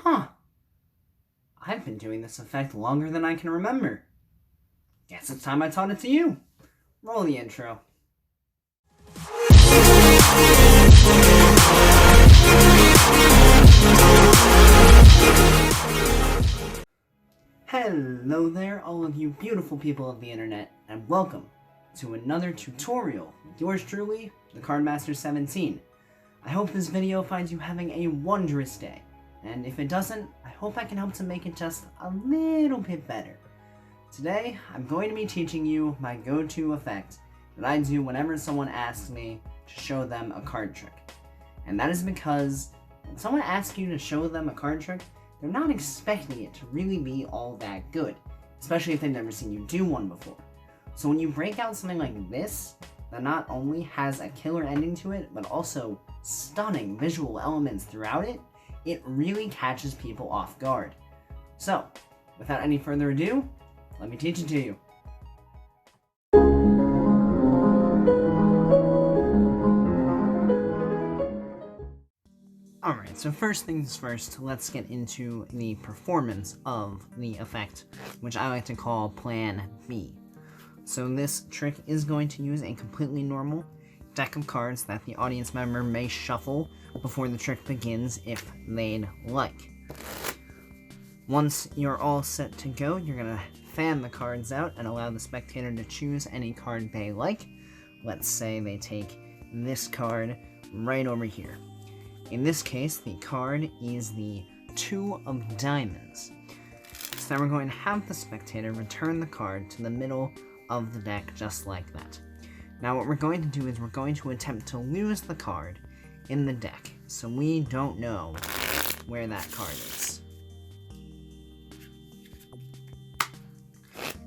Huh. I've been doing this effect longer than I can remember. Guess it's time I taught it to you. Roll the intro. Hello there, all of you beautiful people of the internet, and welcome to another tutorial with yours truly, the Cardmaster 17. I hope this video finds you having a wondrous day, and if it doesn't, I hope I can help to make it just a little bit better. Today, I'm going to be teaching you my go-to effect that I do whenever someone asks me to show them a card trick. And that is because when someone asks you to show them a card trick, they're not expecting it to really be all that good, especially if they've never seen you do one before. So when you break out something like this, that not only has a killer ending to it, but also stunning visual elements throughout it, it really catches people off guard. So, without any further ado, let me teach it to you. Alright, so first things first, let's get into the performance of the effect, which I like to call Plan B. So this trick is going to use a completely normal deck of cards that the audience member may shuffle before the trick begins if they'd like. Once you're all set to go, you're going to fan the cards out and allow the spectator to choose any card they like. Let's say they take this card right over here. In this case, the card is the Two of Diamonds. So now we're going to have the spectator return the card to the middle of the deck just like that. Now what we're going to do is we're going to attempt to lose the card in the deck, so we don't know where that card is.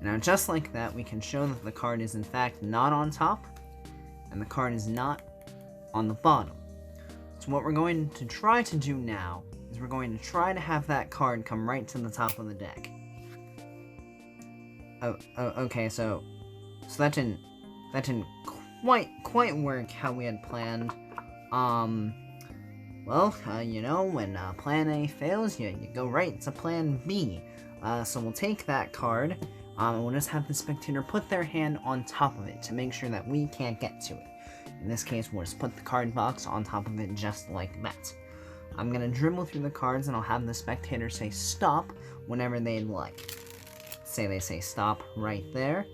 Now just like that, we can show that the card is in fact not on top, and the card is not on the bottom. So what we're going to try to do now is we're going to try to have that card come right to the top of the deck. Okay, so that didn't quite work how we had planned. You know, when plan A fails, you go right to plan B. So we'll take that card, and we'll just have the spectator put their hand on top of it to make sure that we can't get to it. In this case, we'll just put the card box on top of it just like that. I'm gonna dribble through the cards and I'll have the spectator say stop whenever they'd like. Say they say stop right there.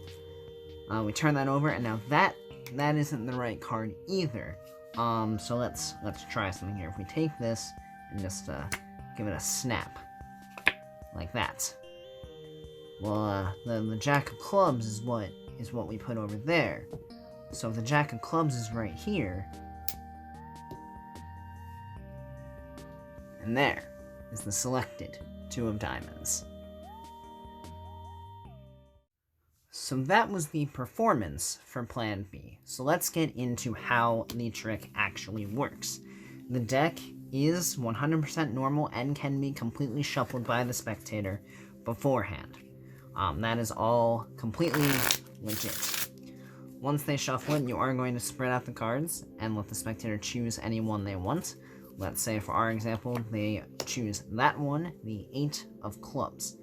We turn that over, and now that isn't the right card either. So let's try something here. If we take this and just give it a snap like that. Well, the Jack of Clubs is what we put over there. So if the Jack of Clubs is right here, and there is the selected Two of Diamonds. So that was the performance for Plan B. So let's get into how the trick actually works. The deck is 100% normal and can be completely shuffled by the spectator beforehand. That is all completely legit. Once they shuffle it, you are going to spread out the cards and let the spectator choose any one they want. Let's say, for our example, they choose that one, the Eight of Clubs.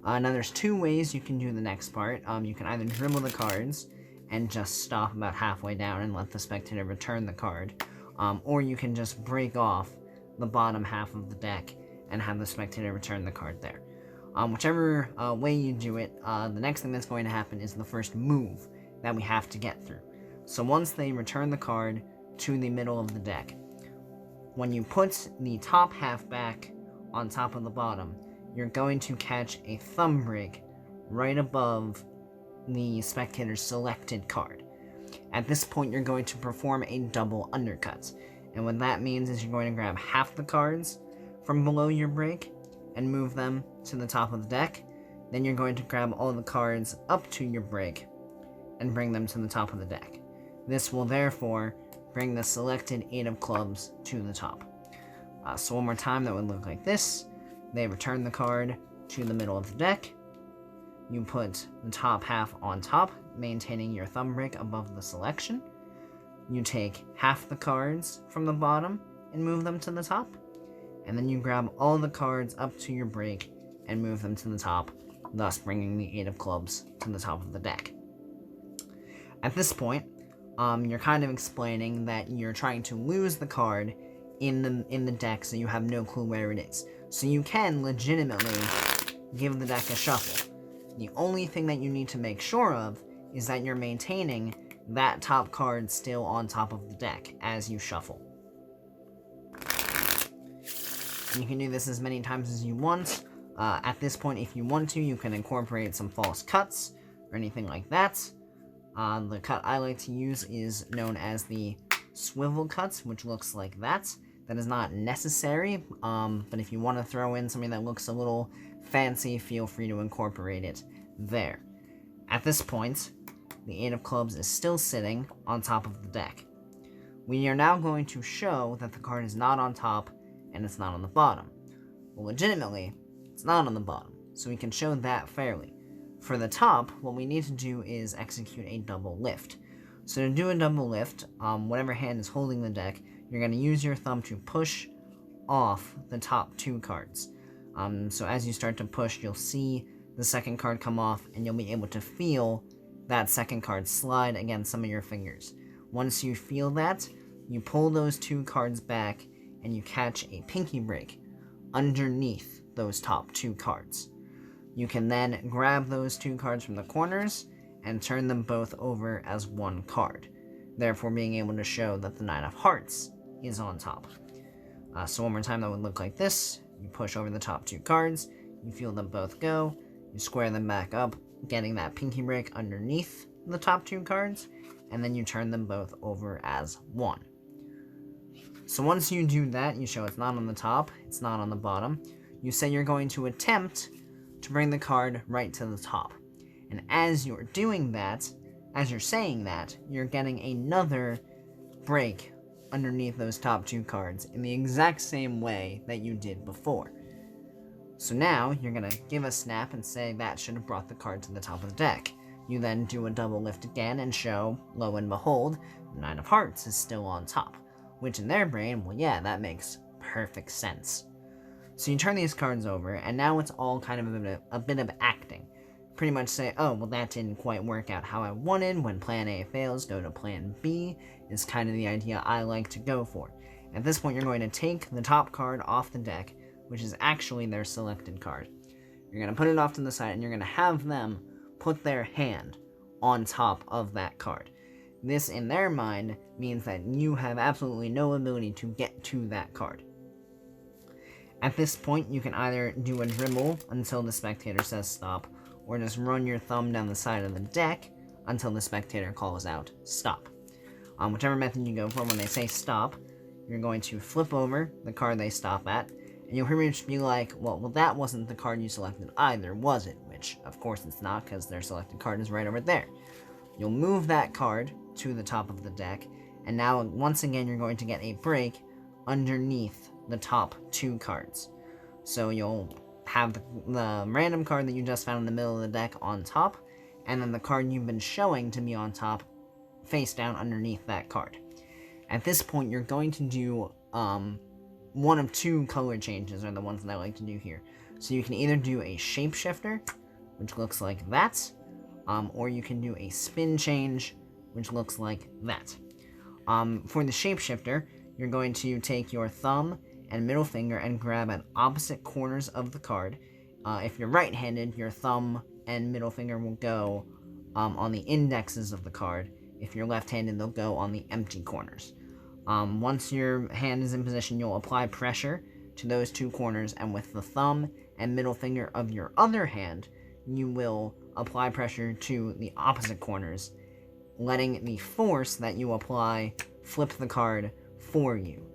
Now there's two ways you can do the next part. You can either dribble the cards and just stop about halfway down and let the spectator return the card, or you can just break off the bottom half of the deck and have the spectator return the card there. Whichever way you do it, the next thing that's going to happen is the first move that we have to get through. So once they return the card to the middle of the deck, when you put the top half back on top of the bottom, you're going to catch a thumb break right above the spectator's selected card. At this point, you're going to perform a double undercut. And what that means is you're going to grab half the cards from below your break and move them to the top of the deck. Then you're going to grab all the cards up to your break and bring them to the top of the deck. This will therefore bring the selected Eight of Clubs to the top. So one more time, that would look like this. They return the card to the middle of the deck. You put the top half on top, maintaining your thumb break above the selection. You take half the cards from the bottom and move them to the top. and then you grab all the cards up to your break and move them to the top, thus bringing the 8 of clubs to the top of the deck. At this point, you're kind of explaining that you're trying to lose the card in the deck, so you have no clue where it is. So you can legitimately give the deck a shuffle. The only thing that you need to make sure of is that you're maintaining that top card still on top of the deck as you shuffle. And you can do this as many times as you want. At this point, if you want to, you can incorporate some false cuts or anything like that. The cut I like to use is known as the swivel cuts, which looks like that. That is not necessary, but if you want to throw in something that looks a little fancy, feel free to incorporate it there. At this point, the 8 of clubs is still sitting on top of the deck. We are now going to show that the card is not on top and it's not on the bottom. Well, legitimately, it's not on the bottom, so we can show that fairly. For the top, what we need to do is execute a double lift. So to do a double lift, whatever hand is holding the deck, you're going to use your thumb to push off the top 2 cards. So as you start to push, you'll see the second card come off, and you'll be able to feel that second card slide against some of your fingers. Once you feel that, you pull those 2 cards back, and you catch a pinky break underneath those top 2 cards. You can then grab those 2 cards from the corners and turn them both over as 1 card, therefore being able to show that the 9 of hearts is on top. So one more time, that would look like this. You push over the top 2 cards, you feel them both go, you square them back up, getting that pinky break underneath the top 2 cards, and then you turn them both over as 1. So once you do that, you show it's not on the top, it's not on the bottom. You say you're going to attempt to bring the card right to the top. And as you're doing that, as you're saying that, you're getting another break underneath those top 2 cards in the exact same way that you did before. So now, you're going to give a snap and say that should have brought the card to the top of the deck. You then do a double lift again and show, lo and behold, the 9 of hearts is still on top. Which in their brain, well yeah, that makes perfect sense. So you turn these cards over, and now it's all kind of a bit of acting. Pretty much say, oh, well that didn't quite work out how I wanted. When plan A fails, go to plan B is kind of the idea I like to go for. At this point, you're going to take the top card off the deck, which is actually their selected card. You're going to put it off to the side, and you're going to have them put their hand on top of that card. This, in their mind, means that you have absolutely no ability to get to that card. At this point, you can either do a dribble until the spectator says stop, or just run your thumb down the side of the deck until the spectator calls out stop. Whichever method you go for, when they say stop, you're going to flip over the card they stop at, and you'll pretty much be like, well, that wasn't the card you selected either, was it? Which, of course it's not, because their selected card is right over there. You'll move that card to the top of the deck, and now once again you're going to get a break underneath the top 2 cards. So you'll have the random card that you just found in the middle of the deck on top, and then the card you've been showing to be on top face down underneath that card. At this point, you're going to do one of 2 color changes are the ones that I like to do here. So you can either do a shapeshifter, which looks like that, or you can do a spin change, which looks like that. For the shapeshifter, you're going to take your thumb and middle finger and grab at opposite corners of the card. If you're right-handed, your thumb and middle finger will go on the indexes of the card. If you're left-handed, they'll go on the empty corners. Once your hand is in position, you'll apply pressure to those 2 corners, and with the thumb and middle finger of your other hand, you will apply pressure to the opposite corners, letting the force that you apply flip the card for you.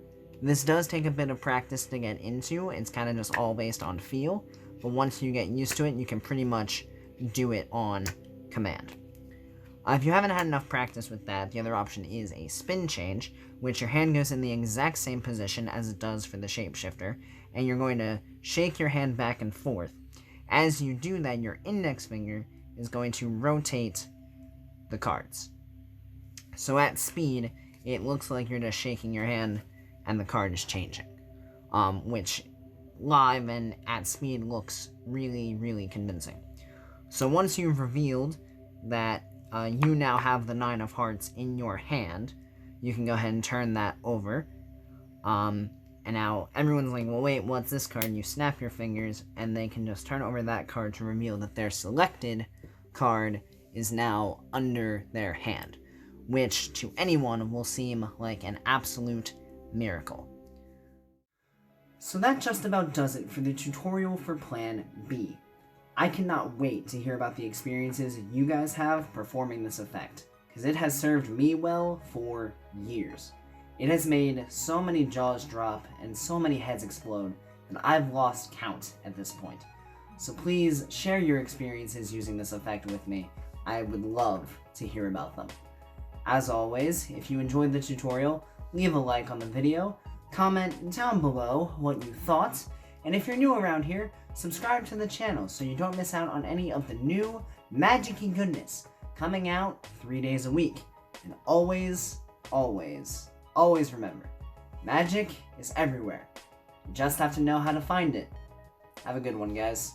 This does take a bit of practice to get into. It's kind of just all based on feel, but once you get used to it, you can pretty much do it on command. If you haven't had enough practice with that, the other option is a spin change, which your hand goes in the exact same position as it does for the shapeshifter, and you're going to shake your hand back and forth. As you do that, your index finger is going to rotate the cards. So at speed, it looks like you're just shaking your hand and the card is changing. which live and at speed looks really, really convincing. So once you've revealed that you now have the 9 of hearts in your hand, you can go ahead and turn that over. And now everyone's like, well, wait, what's this card? You snap your fingers, and they can just turn over that card to reveal that their selected card is now under their hand, which to anyone will seem like an absolute miracle. So that just about does it for the tutorial for Plan B. I cannot wait to hear about the experiences you guys have performing this effect, because it has served me well for years. It has made so many jaws drop and so many heads explode that I've lost count at this point. So please share your experiences using this effect with me. I would love to hear about them. As always, if you enjoyed the tutorial, leave a like on the video, comment down below what you thought, and if you're new around here, subscribe to the channel so you don't miss out on any of the new magic-y goodness coming out 3 days a week. And always, always, always remember, magic is everywhere. You just have to know how to find it. Have a good one, guys.